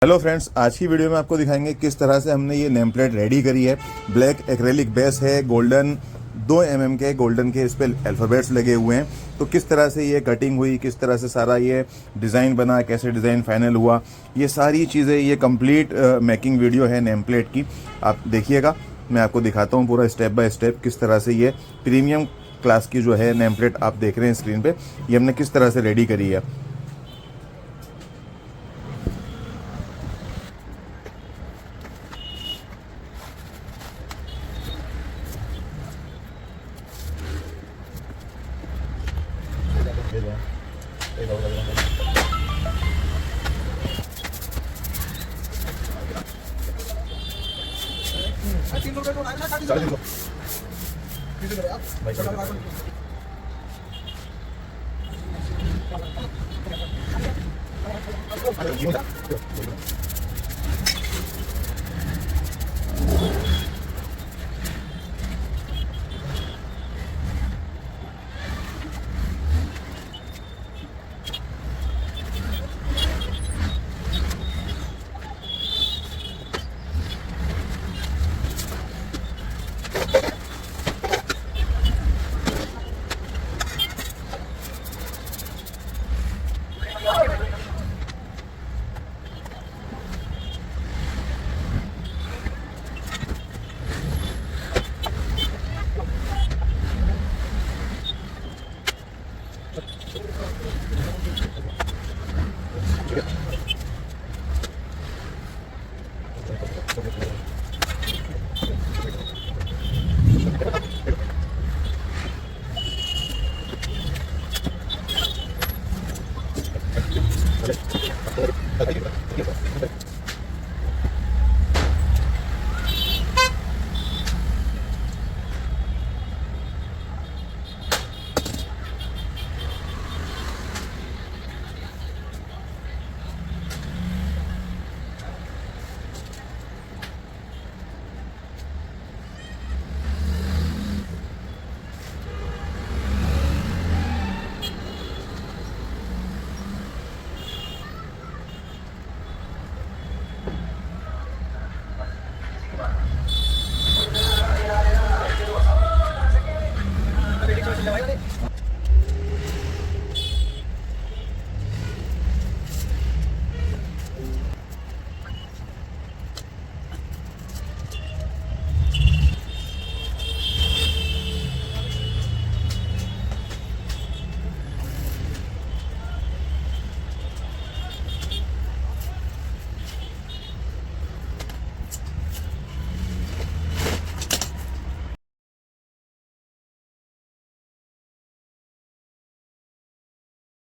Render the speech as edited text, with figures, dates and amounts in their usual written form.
Hello friends, आज की video में आपको दिखाएंगे किस तरह से हमने ये नेम प्लेट रेडी करी है। ब्लैक एक्रेलिक बेस है, गोल्डन 2 mm के गोल्डन के इस पे अल्फ़ाबेट्स लगे हुए हैं। तो किस तरह से ये कटिंग हुई, किस तरह से सारा ये डिज़ाइन बना, कैसे डिज़ाइन फाइनल हुआ, ये सारी चीज़ें, ये कंप्लीट मेकिंग वीडियो है नेम प्लेट की। आप देखिएगा, मैं आपको दिखाता हूँ पूरा स्टेप बाय स्टेप किस तरह से ये प्रीमियम क्लास की जो है नेम प्लेट आप देख रहे हैं स्क्रीन पे, ये हमने किस तरह से रेडी करी है।